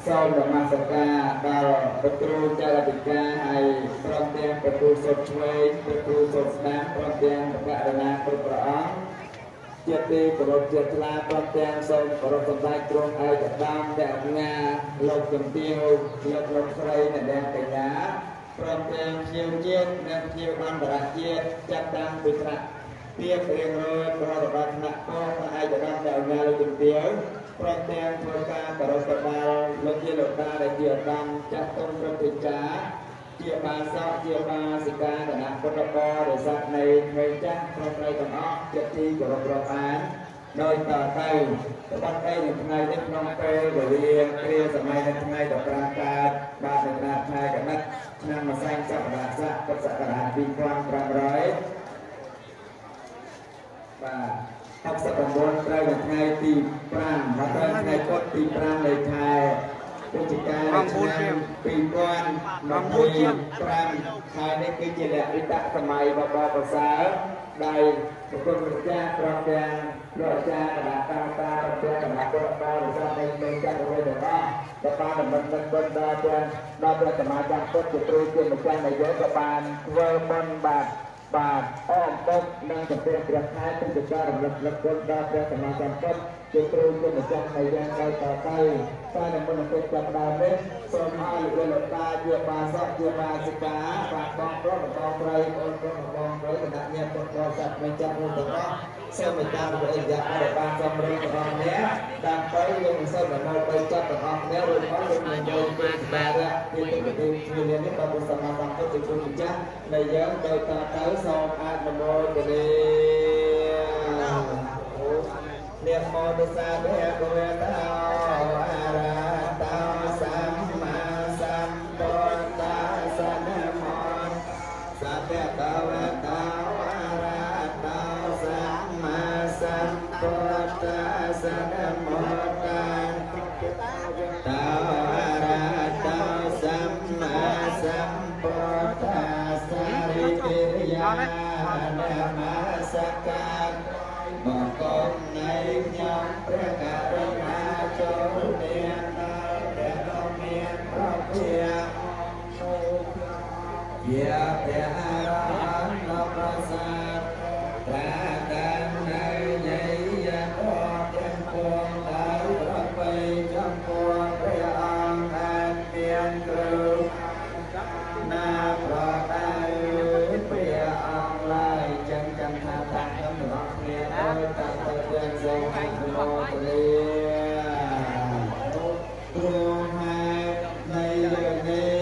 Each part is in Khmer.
សូមនមស្ការដល់ព្រះគ្រូចារតិកាហើយព្រមទាំងព្រះគ្រូសុខឆ្វេងព្រះគ្រូសុខស្ដាំព្រមទាំងបកករណាគ្រប់ព្រះអង្គជាទីគោរពជាថ្លាព្រមទាំងសូមគោរពសម្ដេចទ្រង់ឯកឧត្តមអ្នកអង្គការលោកជំទាវលោកស្រីអ្នកកញ្ញាព្រមទាំងភ្ញៀវជាតិនិងភ្ញៀវអន្តរជាតិចាប់តាំងពីថ្នាក់ពីរៀងរយប្រតិបត្តិថ្នាក់កងឯកឧត្តមអ្នកអង្គការលោកជំទាវព្រមទាំងធ្វើការគោរពសក្ការៈលោកជាលោកតាដែលជាឧត្តមចាត់ទុំព្រឹត្តិការណ៍ជាបាសកជាបាសិកាគណៈពុទ្ធបរិស័ទនៃថ្មីចាស់ព្រមទាំងទាំងអស់ជាទីគោរពរាប់អានដោយតទៅបាត់ឯនៅថ្ងៃនេះក្នុងពេលវេលាគ្រាសម័យនៅថ្ងៃ15កើតបាទនៅក្នុងថ្ងៃកណិតឆ្នាំម្សិលសប្តាហ៍ពុទ្ធសករាជ2500បាទ69ត្រូវនៅថ្ងៃទី5ហើយត្រូវថ្ងៃពុធទី5នៃខែវិច្ឆិកាឆ្នាំ2025ខែនេះគឺជាលក្ខណៈសម័យបបរប្រសើរដែលប្រគុណម្ចាស់ប្រទាំងលោកអាចារ្យគណៈកម្មការប្រទាំងគណៈពុទ្ធបរិស័ទនៃមេចាស់របស់ទាំងអស់ក៏បានដំណឹងដល់ដល់ព្រះសមាជិកពុទ្ធជាគ្រូជាម្ចាស់នៃយើងក៏បានធ្វើបុណ្យបាទអមពុទ្ធនិងចំពោះព្រះខែទិដ្ឋការរំលឹកគុណដល់ព្រះសមាជិកពុទ្ធជាគ្រូជាម្ចាស់នៃយើងទៅតែនៅមុននឹងចាប់ដើមនេះសូមឲ្យលោកតាជាបាសកជាបាសិកាបាទបងប្រុសបងស្រីបងប្រុសបងស្រីគណៈញាតិពុទ្ធបរិស័ទមិនចាប់នោះទាំងអស់សូមមេត្តាវិរិយៈឲ្យបានសំរេងរបស់អ្នកដើម្បីយើងមិនសូវមកទៅចាប់ទាំងអស់គ្នារួចមកយើងនឹងយកពេលបាទពីទីនេះដល់ព្រះសមាជិកពុទ្ធជាគ្រូម្ចាស់នៃយើងដោយទៅសូមអនុមោទនាអ្នកមោទសាភៈគវេតោអរហតោសម្មាសម្ពុទ្ធាសនមោសភៈគវេតោអរហតោសម្មាសម្ពុទ្ធាសនមោតាតោអរហតោសម្មាសម្ពុទ្ធាសារិតិយានមសការបង្គំនៃខ្ញុំព្រះករុណាចូលនាមដល់ព្រះដ៏មានប្រជាជាព្រះអរហន្តលោកប្រសាទត្រាកាន់នៅយាយធម៌ទាំងពួងដោយប្រពៃចំពោះព្រះអង្គដែលមានគ្រូណាប្រដៅព្រះអង្គឡើយចឹងចាំថាតាំងខ្ញុំទាំងអស់គ្នាដោយតាំងទៅយើងសូមអនុមោទនាព្រោះហេតុនៃរឿងនេះ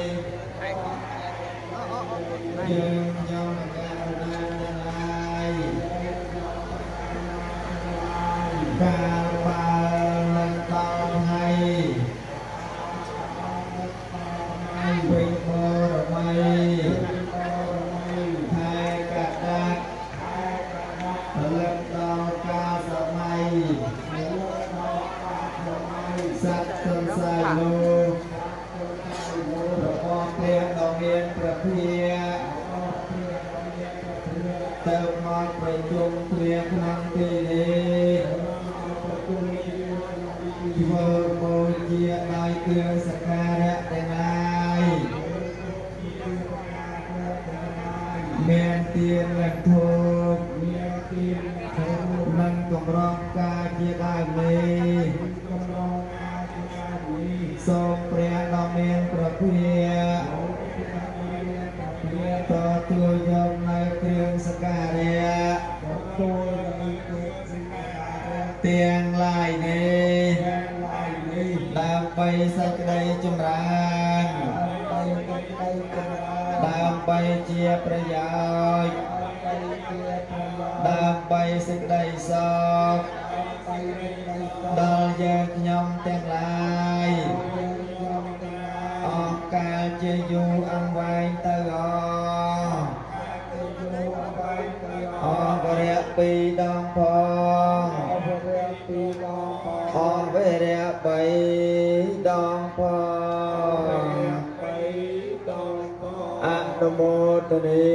យើងខ្ញុំករុណាទាំងឡាយកាលបើនឹងដល់ថ្ងៃវិបរមីខែកដាត់ផលិតដល់កាលសម័យសត្វសង្សារលោករបស់ព្រះដ៏មានព្រះភិក្ខទៅមកប្រជុំគ្នាក្នុងទីនេះធ្វើបូជាដោយគ្រឿងសក្ការៈទាំងឡាយមានទាននិងធូបនិងកម្រងការជាដើមនេះសូមព្រះដ៏មានព្រះភិក្ខទទួលយកនៅគ្រឿងសក្ការៈទាំងឡាយនេះដើម្បីសេចក្តីចម្រើនដើម្បីជាប្រយោជន៍ដើម្បីសេចក្តីសុខដល់យើងខ្ញុំទាំងឡាយអស់កាលជាយូរអង្វែងទៅអស់វរៈពីរដងផងអស់វរៈបីដងផងអនុមោទនា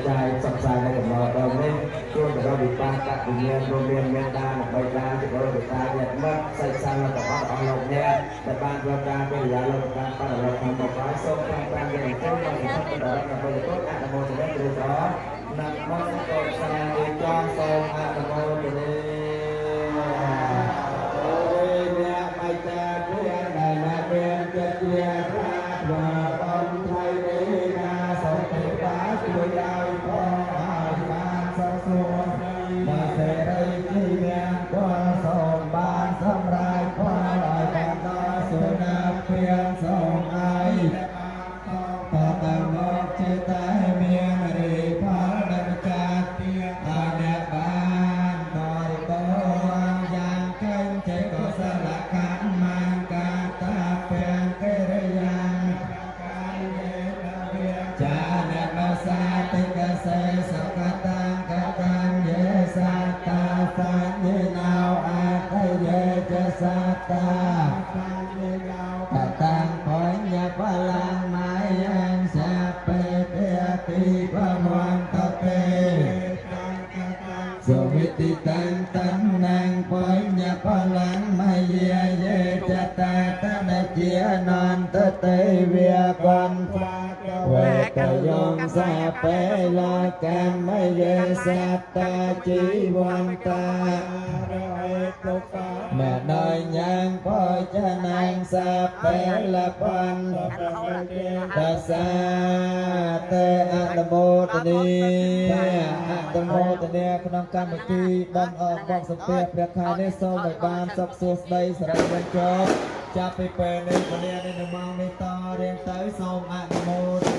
ចែកសង្សារនៅកំណត់ដល់នេះជួនដល់វិបាកកវិញ្ញាណរួមមានមេត្តាដើម្បីការជំរុញវិតាញាតិមិត្តសិក្សារបស់អស់លោកអ្នកដែលបានប្រកាសពីយាលោកបានបរិយាកាសមកហើយសូមតាមតាមយ៉ាងទៅមកពីទឹកដល់ដើម្បីទទួលអនុមោទនាឬក៏ណាត់មកទៅសាជាចងសូមអនុមោទនាអូយអ្នកបៃតាព្រានដែលមកមានចិត្តជាប្រាថ្នាបំថៃនេះណាសូមទេវតាជួយឲ្យផងឲ្យបានសុខសុខមកសេរីជីវិតក៏សូមបានសម្រេចផលឲ្យបានដល់សុណភាពសូមឲ្យតតាមមកជាតែមានរីផលដែលចាត់ឲ្យអ្នកបានបរិបូរណ៍យ៉ាងកិនចេកុសលកម្មមានកាតាពេងកិរិយាចាអ្នកមសាតិកសេសកតាំកតាំយេសាតាសាញេណៅអាតយេចសាតាកតាំបញ្ញបលាំងម៉ាយានសាពេពេទីបមន្តតេសុវិតិតាំតាំណាំបញ្ញបលាំងម៉ាយាយេចតាតនជានន្តតេវាកំវេតយងសាពេលាកម្មយេសតាជីវន្តាមេណយញាំបចនាងសាពេលបណ្ដសាតេអនុមោទនីអនុមោទនាក្នុងកម្មវិធីបំអបបងសុភាព្រះខែនេះសូមឲ្យបានសុខសួស្តីសិរីបញ្ចប់ចាប់ពីពេលនេះពលានេះនៅម៉ោងនេះតរៀងទៅសូមអនុមោទ